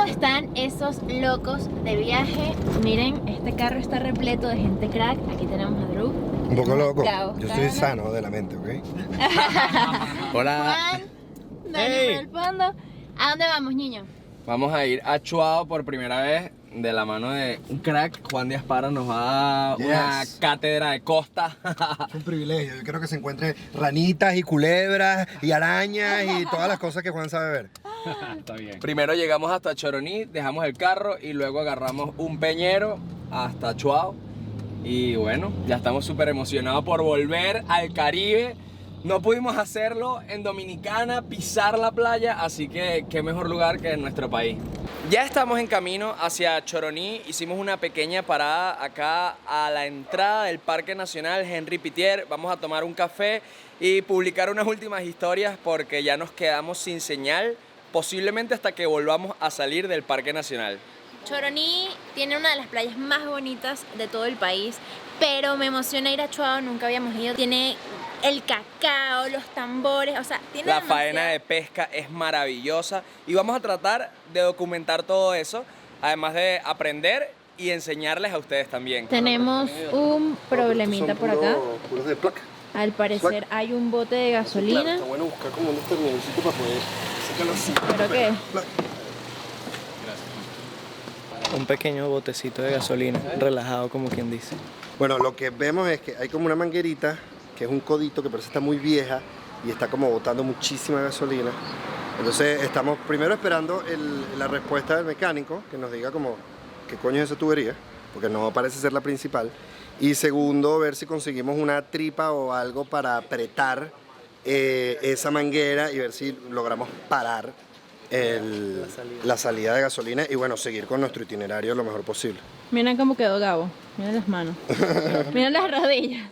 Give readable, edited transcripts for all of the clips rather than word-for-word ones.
¿Cómo están esos locos de viaje? Miren, este carro está repleto de gente crack. Aquí tenemos a Drew. Un poco loco. Gabo, Yo estoy sano de la mente, ¿ok? Hola. Juan, Dani por el fondo. ¿A dónde vamos, niño? Vamos a ir a Chuao por primera vez de la mano de un crack. Juan Díaz Parra nos va a dar una cátedra de costa. Es un privilegio. Yo quiero que se encuentren ranitas y culebras y arañas y todas las cosas que Juan sabe ver. Está bien. Primero llegamos hasta Choroní, dejamos el carro y luego agarramos un peñero hasta Chuao. Y bueno, ya estamos súper emocionados por volver al Caribe. No pudimos hacerlo en Dominicana, pisar la playa, así que qué mejor lugar que en nuestro país. Ya estamos en camino hacia Choroní, hicimos una pequeña parada acá a la entrada del Parque Nacional Henri Pittier. Vamos a tomar un café y publicar unas últimas historias porque ya nos quedamos sin señal, posiblemente hasta que volvamos a salir del Parque Nacional. Choroní tiene una de las playas más bonitas de todo el país, pero me emociona ir a Chuao, nunca habíamos ido. Tiene el cacao, los tambores, o sea, tiene La faena de pesca es maravillosa y vamos a tratar de documentar todo eso, además de aprender y enseñarles a ustedes también. Tenemos un problemita por acá. Puros de placa. Al parecer hay un bote de gasolina. Está bueno buscar como un terminalcito para poder sacarlo así. ¿Pero qué? Un pequeño botecito de gasolina, relajado como quien dice. Bueno, lo que vemos es que hay como una manguerita, que es un codito que parece estar muy vieja y está como botando muchísima gasolina. Entonces estamos primero esperando la respuesta del mecánico, que nos diga como qué coño es esa tubería, porque no parece ser la principal. Y segundo, ver si conseguimos una tripa o algo para apretar esa manguera y ver si logramos parar la salida de gasolina y bueno, seguir con nuestro itinerario lo mejor posible. Miren cómo quedó Gabo. Miren las manos. Miren las rodillas.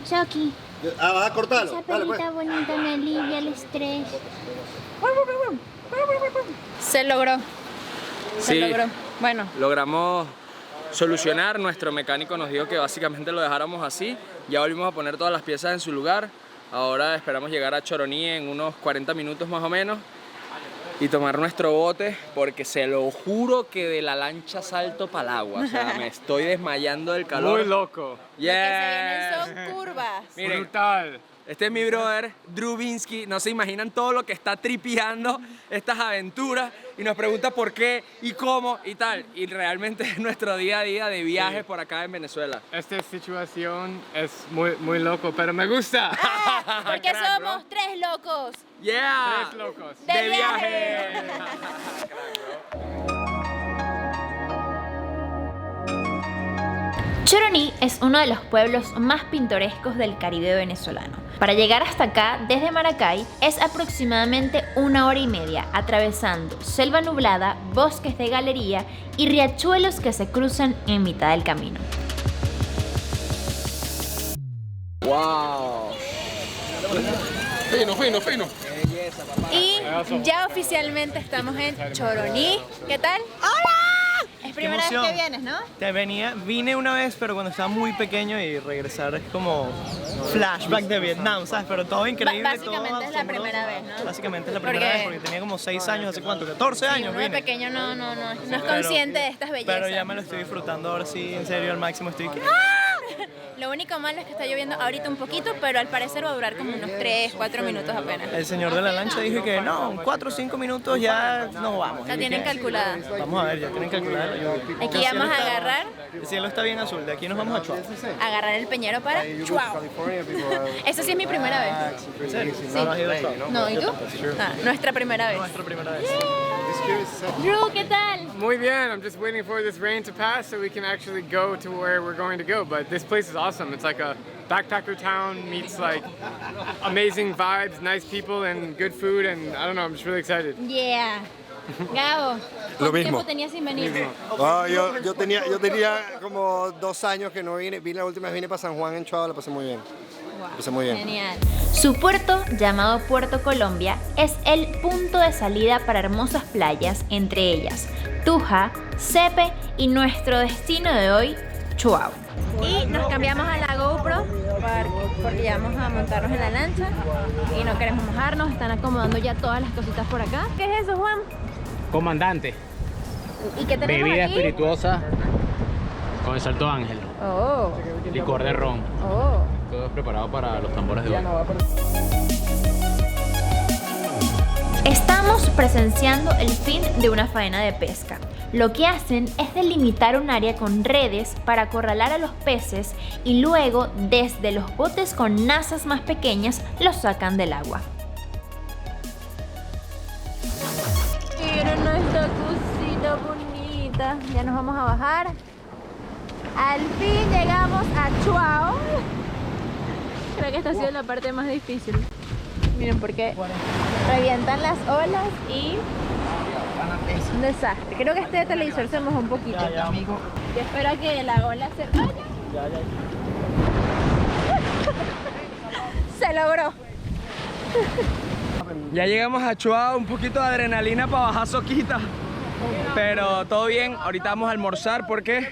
Shoki, ¿Vas a cortarlo? esa Dale, pues. perrita bonita me alivia el estrés. Se logró. Se Sí. logró. Bueno, Logramos solucionar, nuestro mecánico nos dijo que básicamente lo dejáramos así, ya volvimos a poner todas las piezas en su lugar. Ahora esperamos llegar a Choroní en unos 40 minutos más o menos y tomar nuestro bote porque se lo juro que de la lancha salto para el agua, o sea, me estoy desmayando del calor. Muy loco. Yeah. lo que se vienen son curvas. Miren, Brutal. este es mi brother, Drew Binsky. No se imaginan todo lo que está tripeando estas aventuras y nos pregunta por qué y cómo y tal. Y realmente es nuestro día a día de viajes por acá en Venezuela. Esta situación es muy loco, pero me gusta. Porque Crack, somos tres locos. ¡Yeah! Tres locos. De viaje. Choroní es uno de los pueblos más pintorescos del Caribe venezolano. Para llegar hasta acá, desde Maracay, es aproximadamente 1 hora y media, atravesando selva nublada, bosques de galería y riachuelos que se cruzan en mitad del camino. ¡Wow! Fino. Y ya oficialmente estamos en Choroní. ¿Qué tal? ¡Hola! Es primera vez que vienes, ¿no? Vine una vez, pero cuando estaba muy pequeño y regresar es como flashback de Vietnam, ¿sabes? Pero todo increíble. Básicamente todo es la asombroso. primera vez, ¿no? Básicamente es la primera Porque- vez porque tenía como 6 años, ¿hace cuánto? 14 años Uno de vine. pequeño no es consciente de estas bellezas. Pero ya me lo estoy disfrutando ahora sí, en serio, al máximo estoy... Lo único malo es que está lloviendo ahorita un poquito, pero al parecer va a durar como unos 3, 4 minutos apenas. El señor de la lancha dijo que no, en 4 o 5 minutos ya nos vamos. La Y tienen dije, calculada. Vamos a ver, ya tienen calculada la lluvia. Aquí El cielo vamos a está- agarrar, El cielo está bien azul, de aquí nos vamos a Chuao. agarrar el peñero para Chuao. Eso sí es mi primera vez. ¿En serio? No, no has ido a Chuao. No, ¿y tú? Ah, nuestra primera vez. Nuestra primera vez. Drew, ¿qué tal? Muy bien. I'm just waiting for this rain to pass so we can actually go to where we're going to go. But this place is awesome. It's like a backpacker town meets like amazing vibes, nice people, and good food. And I don't know. I'm just really excited. Yeah. Gabo, Lo ¿cuánto mismo. tiempo tenías sin venir? No, yo tenía como 2 años que no vine. La última vez vine para San Juan en Chuao, la pasé muy bien. La pasé muy bien. Genial. Su puerto, llamado Puerto Colombia, es el punto de salida para hermosas playas, entre ellas Tuja, Cepe y nuestro destino de hoy, Chuao. Y nos cambiamos a la GoPro porque ya vamos a montarnos en la lancha y no queremos mojarnos, están acomodando ya todas las cositas por acá. ¿Qué es eso, Juan? Comandante. ¿Y qué tenemos Bebida aquí? espirituosa con el Salto Ángel. Oh, Licor de ron. oh. Todo es preparado para los tambores de hoy. Estamos presenciando el fin de una faena de pesca. Lo que hacen es delimitar un área con redes para acorralar a los peces y luego desde los botes con nazas más pequeñas los sacan del agua. Miren nuestra cosita bonita. Ya nos vamos a bajar. Al fin llegamos a Chuao. Creo que esta ha sido la parte más difícil. Miren porque revientan las olas y un desastre. Creo que este televisor se mojó un poquito. Yo espero a que la ola se vaya. Se logró. Ya llegamos a Chuao, un poquito de adrenalina para bajar soquita. Pero todo bien, ahorita vamos a almorzar porque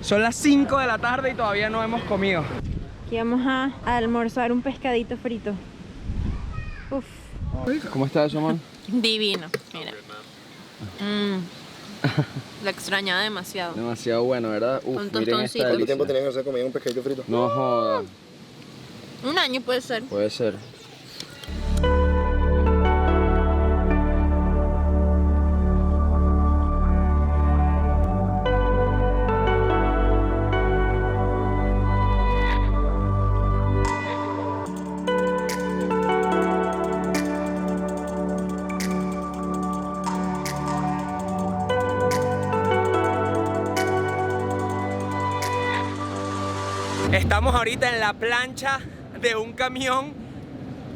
son las 5 de la tarde y todavía no hemos comido. Aquí vamos a almorzar un pescadito frito. Uf. ¿Cómo está eso, amor? Divino, mira. La extrañaba demasiado. Demasiado bueno, ¿verdad? Con miren tostoncito. esta ¿Cuánto delicia. tiempo tenían que hacer comido un pescadito frito? No joda, Un año puede ser. puede ser. Estamos ahorita en la plancha de un camión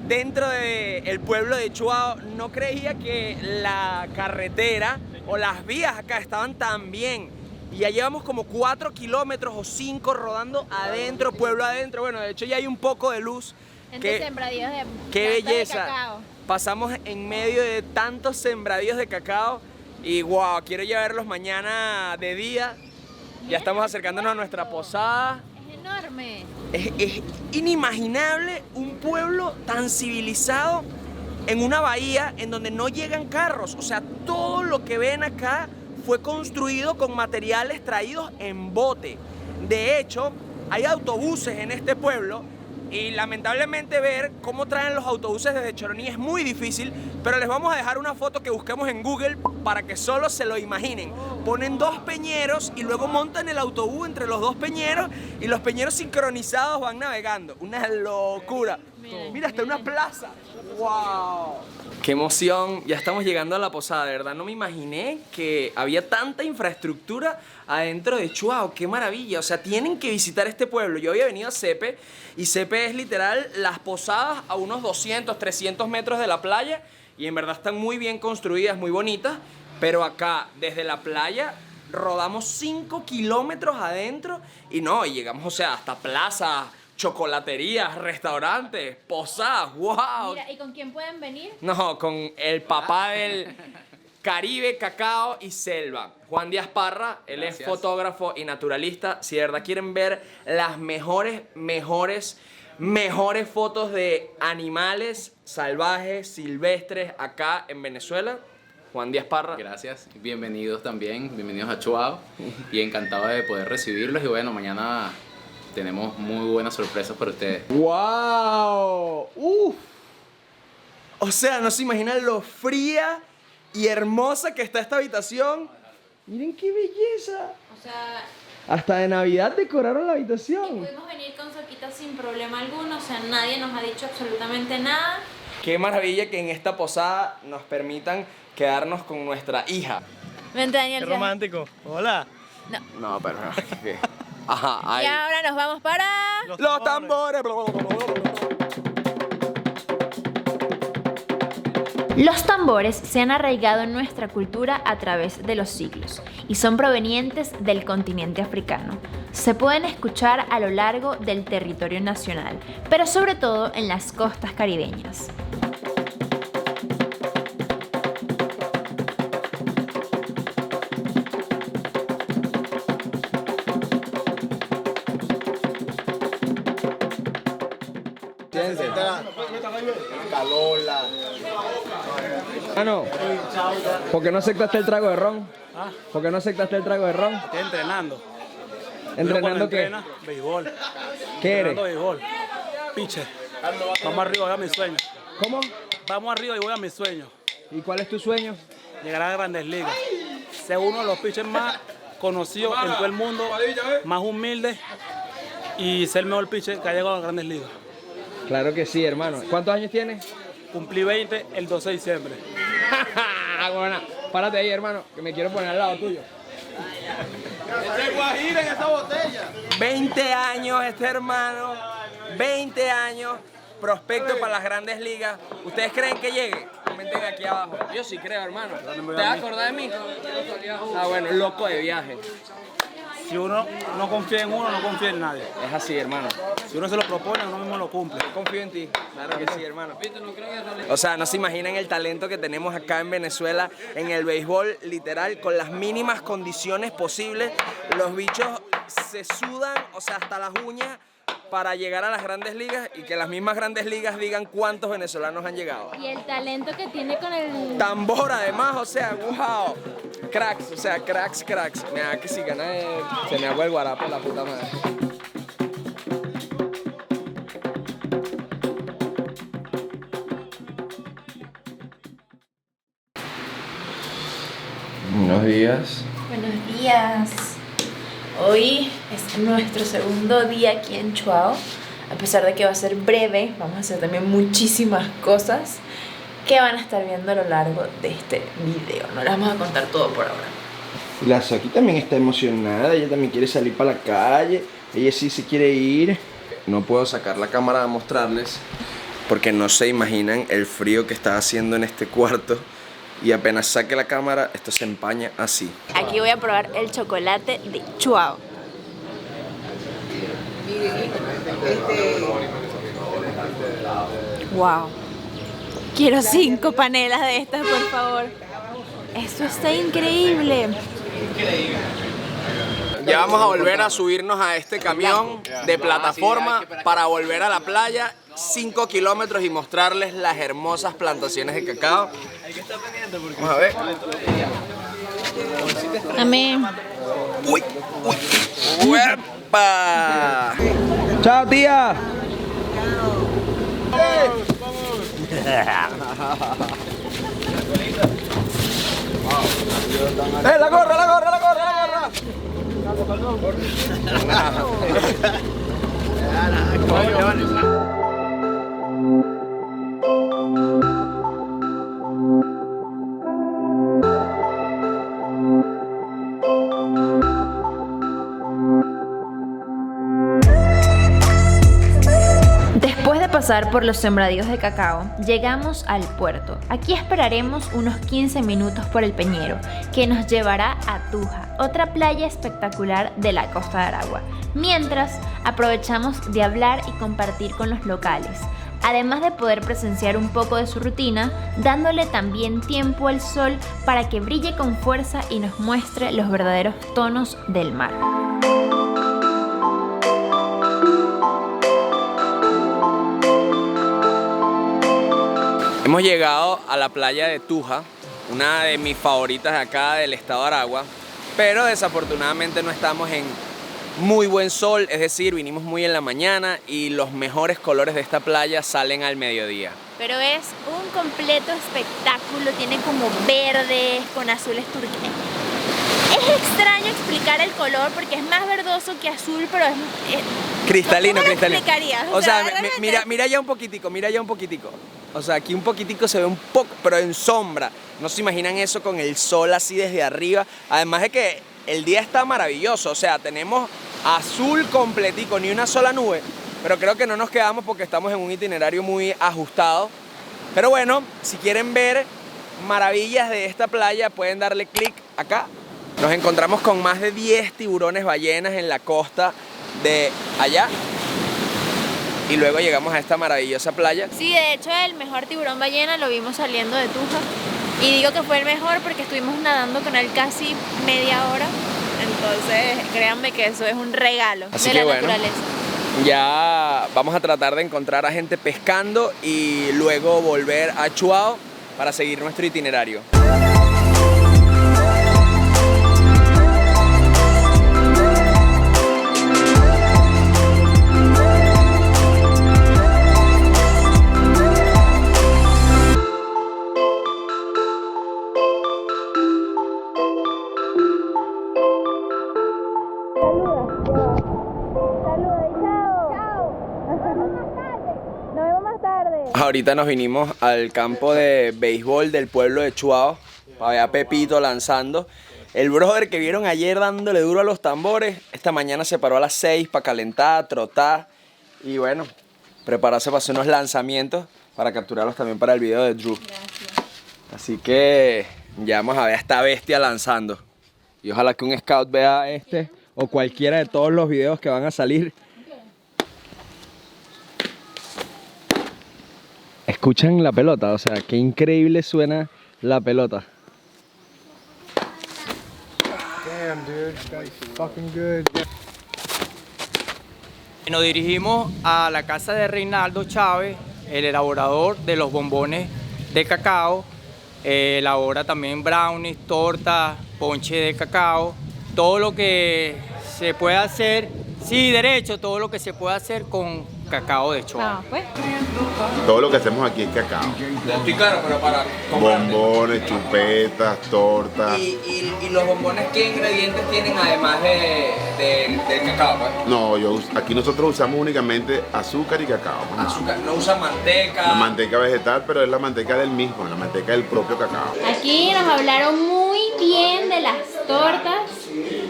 dentro del pueblo de Chuao. No creía que la carretera o las vías acá estaban tan bien. Y ya llevamos como 4 kilómetros o 5 rodando adentro, pueblo adentro. Bueno, de hecho ya hay un poco de luz. Entre sembradíos de ¡Qué plantas de belleza! cacao. Pasamos en medio de tantos sembradíos de cacao y wow, quiero ya verlos mañana de día. Ya estamos acercándonos a nuestra posada. Es enorme. Es inimaginable un pueblo tan civilizado en una bahía en donde no llegan carros. O sea, todo lo que ven acá fue construido con materiales traídos en bote. De hecho, hay autobuses en este pueblo y lamentablemente ver cómo traen los autobuses desde Choroní es muy difícil, pero les vamos a dejar una foto que busquemos en Google para que solo se lo imaginen. Ponen 2 peñeros y luego montan el autobús entre los 2 peñeros y los peñeros sincronizados van navegando. Una locura. Mira, hasta una plaza. ¡Wow! ¡Qué emoción! Ya estamos llegando a la posada, de verdad. No me imaginé que había tanta infraestructura adentro de Chuao. ¡Qué maravilla! O sea, tienen que visitar este pueblo. Yo había venido a Cepe y Cepe es literal las posadas a unos 200, 300 metros de la playa y en verdad están muy bien construidas, muy bonitas. Pero acá, desde la playa, rodamos 5 kilómetros adentro y llegamos, o sea, hasta plazas, chocolaterías, restaurantes, posadas, wow. Mira, ¿y con quién pueden venir? No, con el papá del Caribe, cacao y selva, Juan Díaz Parra. Él es fotógrafo y naturalista. Si de verdad quieren ver las mejores fotos de animales salvajes, silvestres acá en Venezuela, Juan Díaz Parra. Gracias, bienvenidos también, bienvenidos a Chuao y encantado de poder recibirlos y bueno, mañana tenemos muy buenas sorpresas para ustedes. ¡Wow! ¡Uf! O sea, no se imaginan lo fría y hermosa que está esta habitación. Miren qué belleza. O sea, Hasta de Navidad decoraron la habitación. pudimos venir con Soquita sin problema alguno. O sea, nadie nos ha dicho absolutamente nada. Qué maravilla que en esta posada nos permitan quedarnos con nuestra hija. Vente, Daniel. Qué ya. romántico. Hola. No, pero ¿qué? Ajá, ahí. Y ahora nos vamos para... Los tambores. Los tambores se han arraigado en nuestra cultura a través de los siglos y son provenientes del continente africano. Se pueden escuchar a lo largo del territorio nacional, pero sobre todo en las costas caribeñas. Calola. Mano, ¿por qué no aceptaste el trago de ron? ¿Ah? ¿Por qué no aceptaste el trago de ron? Estoy entrenando. ¿Entrenando qué? Béisbol. ¿Qué eres? Entrenando béisbol. Pitcher. Vamos arriba, voy a mis sueños. ¿Cómo? Vamos arriba y voy a mis sueños. ¿Y cuál es tu sueño? Llegar a Grandes Ligas. Ser uno de los pitchers más conocidos en todo el mundo, más humilde y ser el mejor pitcher que ha llegado a Grandes Ligas. Claro que sí, hermano. ¿Cuántos años tienes? Cumplí 20 el 12 de diciembre. Bueno, párate ahí, hermano, que me quiero poner al lado tuyo. ¡Ese guajira en esa botella! 20 años este hermano, 20 años, prospecto para las Grandes Ligas. ¿Ustedes creen que llegue? Comenten aquí abajo. Yo sí creo, hermano. ¿Te vas a acordar de mí? Ah, bueno, loco de viaje. Si uno no confía en uno, no confía en nadie. Es así, hermano. Si uno se lo propone, uno mismo lo cumple. Yo confío en ti. Claro que sí, hermano. O sea, no se imaginan el talento que tenemos acá en Venezuela en el béisbol, literal, con las mínimas condiciones posibles. Los bichos se sudan, o sea, hasta las uñas, para llegar a las Grandes Ligas y que las mismas Grandes Ligas digan cuántos venezolanos han llegado. Y el talento que tiene con el... Tambor además, o sea, wow. Cracks, o sea, cracks. Mira que si gana se me hago el guarapo la puta madre. Buenos días. Buenos días. Hoy es nuestro segundo día aquí en Chuao. A pesar de que va a ser breve, vamos a hacer también muchísimas cosas que van a estar viendo a lo largo de este video. No les vamos a contar todo por ahora. La Saki también está emocionada, ella también quiere salir para la calle, ella sí se quiere ir. No puedo sacar la cámara a mostrarles porque no se imaginan el frío que está haciendo en este cuarto y apenas saque la cámara esto se empaña así. Aquí voy a probar el chocolate de Chuao. Wow. Quiero 5 panelas de estas, por favor. Esto está increíble. Ya vamos a volver a subirnos a este camión de plataforma para volver a la playa, 5 kilómetros y mostrarles las hermosas plantaciones de cacao. Vamos a ver. Amén. ¡Uy! ¡Uepa! ¡Chao, tía! ¡La gorra! Después de pasar por los sembradíos de cacao, llegamos al puerto. Aquí esperaremos unos 15 minutos por el Peñero, que nos llevará a Tuja, otra playa espectacular de la costa de Aragua. Mientras, aprovechamos de hablar y compartir con los locales, además de poder presenciar un poco de su rutina, dándole también tiempo al sol para que brille con fuerza y nos muestre los verdaderos tonos del mar. Hemos llegado a la playa de Tuja, una de mis favoritas de acá del estado de Aragua, pero desafortunadamente no estamos en muy buen sol, es decir, vinimos muy en la mañana y los mejores colores de esta playa salen al mediodía. Pero es un completo espectáculo, tiene como verdes con azules turquesas. Es extraño explicar el color porque es más verdoso que azul, pero es cristalino, ¿cómo lo cristalino. explicarías? O sea, realmente... mira ya un poquitico. O sea, aquí un poquitico se ve un poco, pero en sombra. No se imaginan eso con el sol así desde arriba. Además de que el día está maravilloso. O sea, tenemos azul completico, ni una sola nube. Pero creo que no nos quedamos porque estamos en un itinerario muy ajustado. Pero bueno, si quieren ver maravillas de esta playa, pueden darle clic acá. Nos encontramos con más de 10 tiburones ballenas en la costa de allá. Y luego llegamos a esta maravillosa playa. Sí, de hecho el mejor tiburón ballena lo vimos saliendo de Tuja. Y digo que fue el mejor porque estuvimos nadando con él casi media hora. Entonces, créanme que eso es un regalo de la naturaleza. Ya vamos a tratar de encontrar a gente pescando y luego volver a Chuao para seguir nuestro itinerario. Ahorita nos vinimos al campo de béisbol del pueblo de Chuao para ver a Pepito lanzando. El brother que vieron ayer dándole duro a los tambores, esta mañana se paró a las 6 para calentar, trotar y bueno, prepararse para hacer unos lanzamientos para capturarlos también para el video de Drew. Gracias. Así que ya vamos a ver a esta bestia lanzando. Y ojalá que un scout vea este o cualquiera de todos los videos que van a salir. Escuchan la pelota, o sea, qué increíble suena la pelota. Damn, dude, that's fucking good. Nos dirigimos a la casa de Reinaldo Chávez, el elaborador de los bombones de cacao. Elabora también brownies, tortas, ponche de cacao, todo lo que se puede hacer, sí, derecho, todo lo que se puede hacer con cacao de Chuao. Pues. Todo lo que hacemos aquí es cacao. Estoy claro, pero para bombones, chupetas, tortas. ¿Y los bombones qué ingredientes tienen además del cacao? Pues? No, aquí nosotros usamos únicamente azúcar y cacao. Azúcar, no usan manteca. La manteca vegetal, pero es la manteca del mismo, la manteca del propio cacao. Aquí nos hablaron muy bien de las tortas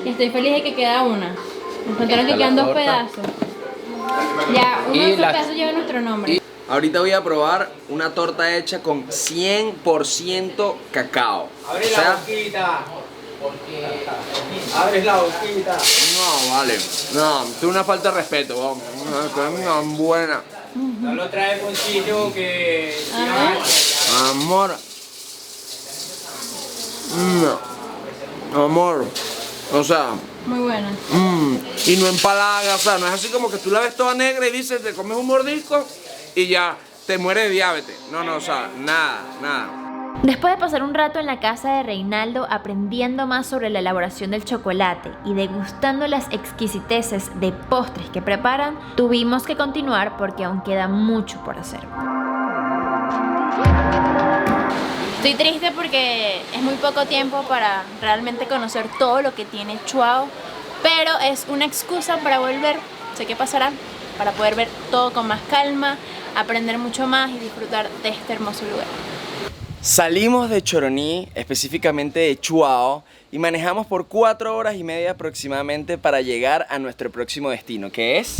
y estoy feliz de que queda una. Nos contaron que quedan 2 pedazos. Ya, uno de esos pedazos lleva nuestro nombre. Ahorita voy a probar una torta hecha con 100% cacao. Abre la boquita. Abres la boquita. No, vale. No, es una falta de respeto, vamos. Una buena. No lo trae con sitio que... Amor. Amor. O sea... Muy buena. Y no empalaga, o sea, no es así como que tú la ves toda negra y dices, te comes un mordisco y ya te mueres de diabetes. No, o sea, nada. Después de pasar un rato en la casa de Reinaldo aprendiendo más sobre la elaboración del chocolate y degustando las exquisiteces de postres que preparan, tuvimos que continuar porque aún queda mucho por hacer. Estoy triste porque es muy poco tiempo para realmente conocer todo lo que tiene Chuao, pero es una excusa para volver, sé qué pasará, para poder ver todo con más calma, aprender mucho más y disfrutar de este hermoso lugar. Salimos de Choroní, específicamente de Chuao, y manejamos por 4 horas y media aproximadamente para llegar a nuestro próximo destino, que es...